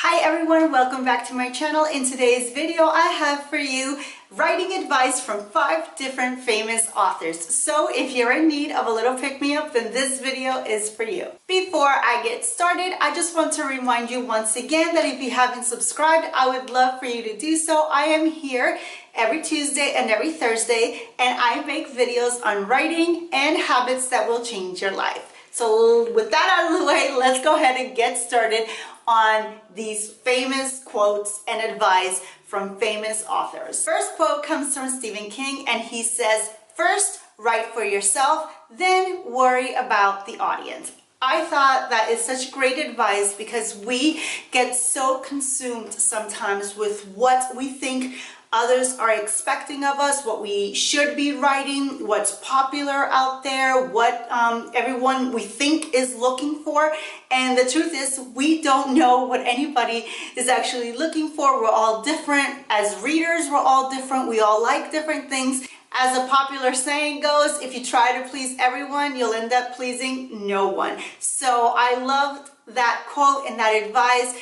Hi everyone, welcome back to my channel. In today's video, I have for you writing advice from 5 different famous authors. So if you're in need of a little pick-me-up, then this video is for you. Before I get started, I just want to remind you once again that if you haven't subscribed, I would love for you to do so. I am here every Tuesday and every Thursday, and I make videos on writing and habits that will change your life. So with that out of the way, let's go ahead and get started on these famous quotes and advice from famous authors. First quote comes from Stephen King, and he says, "First, write for yourself, then worry about the audience." I thought that is such great advice because we get so consumed sometimes with what we think others are expecting of us, what we should be writing, what's popular out there, what everyone we think is looking for. And the truth is, we don't know what anybody is actually looking for. We're all different. As readers, we're all different. We all like different things. As a popular saying goes, if you try to please everyone, you'll end up pleasing no one. So I loved that quote and that advice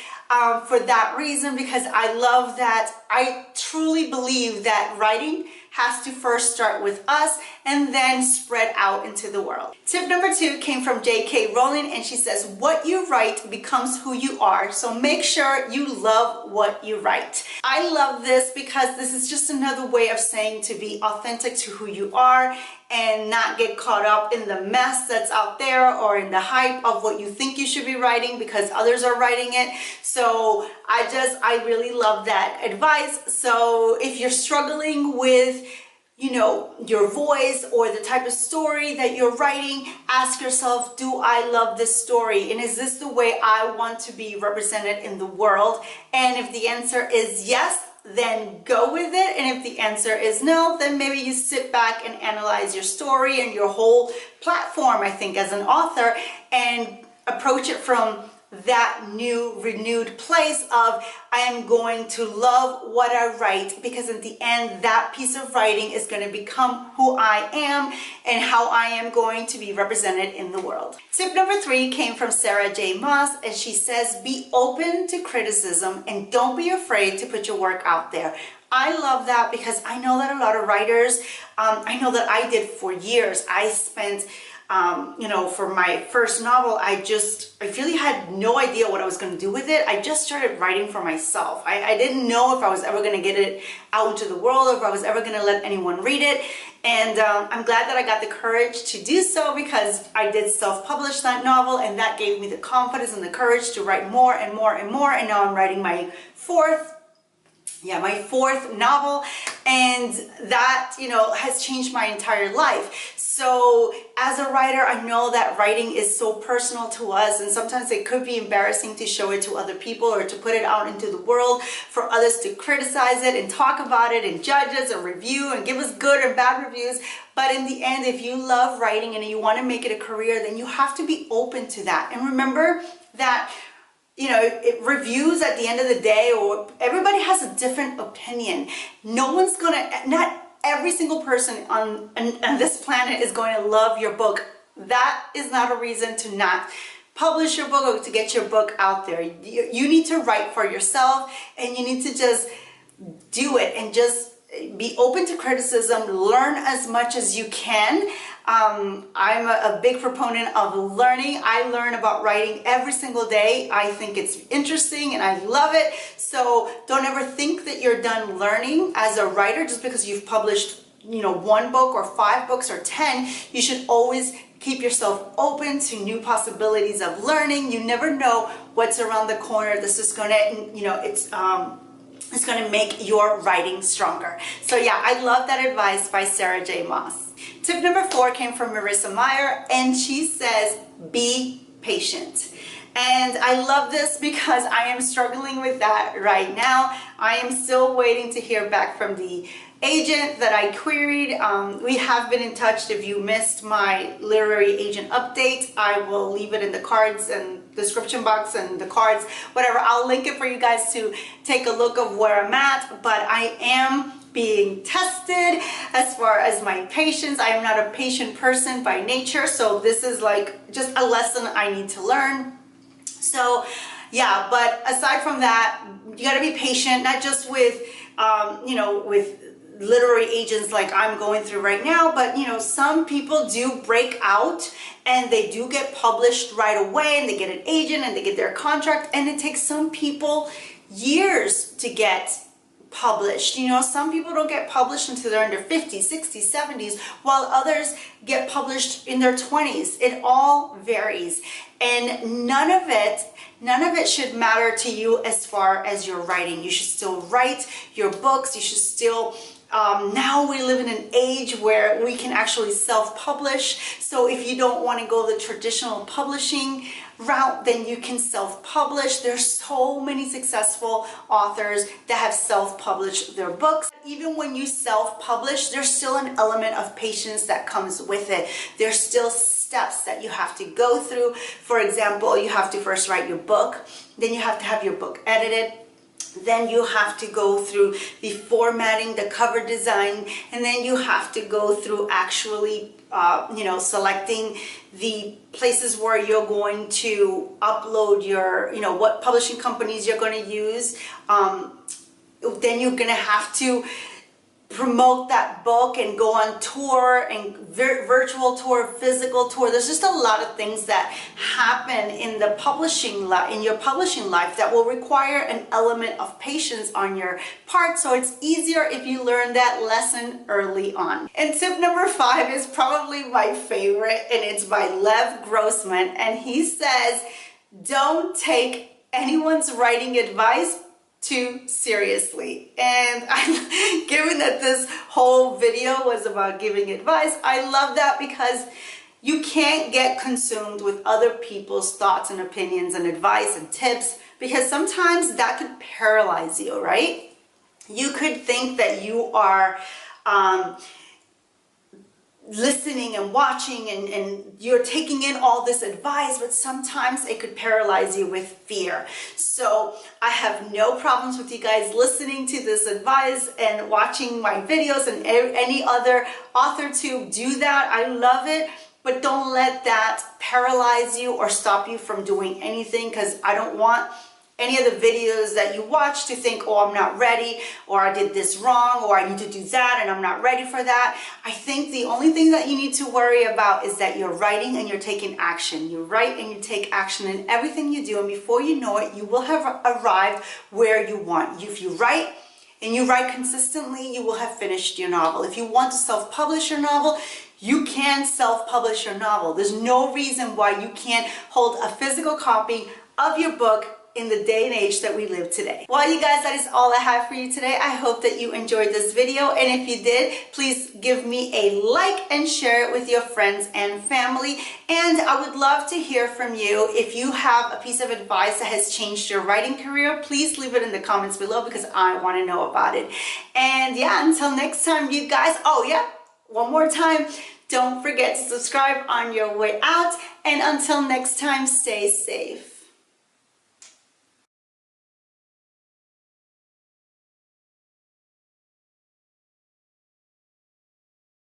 for that reason, because I love that. I truly believe that writing has to first start with us and then spread out into the world. Tip number 2 came from J.K. Rowling, and she says, "What you write becomes who you are, so make sure you love what you write." I love this because this is just another way of saying to be authentic to who you are and not get caught up in the mess that's out there or in the hype of what you think you should be writing because others are writing it. So I really love that advice. So if you're struggling with your voice or the type of story that you're writing, ask yourself, do I love this story? And is this the way I want to be represented in the world? And if the answer is yes, then go with it. And if the answer is no, then maybe you sit back and analyze your story and your whole platform, I think, as an author, and approach it from that new renewed place of, I am going to love what I write, because at the end that piece of writing is going to become who I am and how I am going to be represented in the world. Tip number 3 came from Sarah J. Maas, and she says, "Be open to criticism and don't be afraid to put your work out there." I love that because I know that a lot of writers, I know that I did for years. I spent for my first novel, I really had no idea what I was going to do with it. I just started writing for myself. I didn't know if I was ever going to get it out into the world, or if I was ever going to let anyone read it. And I'm glad that I got the courage to do so, because I did self-publish that novel, and that gave me the confidence and the courage to write more and more and more. And now I'm writing my fourth novel, and that has changed my entire life. So as a writer, I know that writing is so personal to us, and sometimes it could be embarrassing to show it to other people or to put it out into the world for others to criticize it and talk about it and judge us and review and give us good and bad reviews. But in the end, if you love writing and you want to make it a career, then you have to be open to that. And remember that reviews at the end of the day, or everybody has a different opinion. Not every single person on this planet is going to love your book. That is not a reason to not publish your book or to get your book out there. You need to write for yourself, and you need to just do it and just be open to criticism. Learn as much as you can. I'm a big proponent of learning. I learn about writing every single day. I think it's interesting and I love it. So don't ever think that you're done learning as a writer just because you've published, 1 book or 5 books or 10. You should always keep yourself open to new possibilities of learning. You never know what's around the corner. This is gonna, it's going to make your writing stronger. So yeah, I love that advice by Sarah J. Maas. Tip number 4 came from Marissa Meyer, and she says, "Be patient." And I love this because I am struggling with that right now. I am still waiting to hear back from the agent that I queried. We have been in touch. If you missed my literary agent update, I will leave it in the cards and description box and the cards, whatever. I'll link it for you guys to take a look of where I'm at. But I am being tested as far as my patience. I am not a patient person by nature, so this is like just a lesson I need to learn. So Yeah, but aside from that, you got to be patient, not just with, with literary agents like I'm going through right now, but some people do break out and they do get published right away, and they get an agent and they get their contract, and it takes some people years to get published. Some people don't get published until they're in their 50s, 60s, 70s, while others get published in their 20s. It all varies, and none of it should matter to you as far as your writing. You should still write your books. You should still now we live in an age where we can actually self-publish. So if you don't want to go the traditional publishing route, then you can self-publish. There's so many successful authors that have self-published their books. Even when you self-publish, there's still an element of patience that comes with it. There's still steps that you have to go through. For example, you have to first write your book, then you have to have your book edited. Then you have to go through the formatting, the cover design, and then you have to go through actually, selecting the places where you're going to upload your, what publishing companies you're going to use. Then you're going to have to promote that book and go on tour, and virtual tour, physical tour. There's just a lot of things that happen in the publishing in your publishing life that will require an element of patience on your part. So it's easier if you learn that lesson early on. And tip number 5 is probably my favorite, and it's by Lev Grossman, and he says, don't take anyone's writing advice too seriously. And given that this whole video was about giving advice, I love that, because you can't get consumed with other people's thoughts and opinions and advice and tips, because sometimes that could paralyze you, right? You could think that you are listening and watching and you're taking in all this advice, but sometimes it could paralyze you with fear. So I have no problems with you guys listening to this advice and watching my videos and any other Authortube. Do that. I love it. But don't let that paralyze you or stop you from doing anything, because I don't want any of the videos that you watch to think, oh, I'm not ready, or I did this wrong, or I need to do that and I'm not ready for that. I think the only thing that you need to worry about is that you're writing and you're taking action. You write and you take action in everything you do, and before you know it, you will have arrived where you want. If you write and you write consistently, you will have finished your novel. If you want to self-publish your novel, you can self-publish your novel. There's no reason why you can't hold a physical copy of your book in the day and age that we live today. Well, you guys, that is all I have for you today. I hope that you enjoyed this video, and if you did, please give me a like and share it with your friends and family. And I would love to hear from you. If you have a piece of advice that has changed your writing career, please leave it in the comments below, because I want to know about it. And yeah, until next time, you guys, oh yeah, one more time, don't forget to subscribe on your way out, and until next time, stay safe.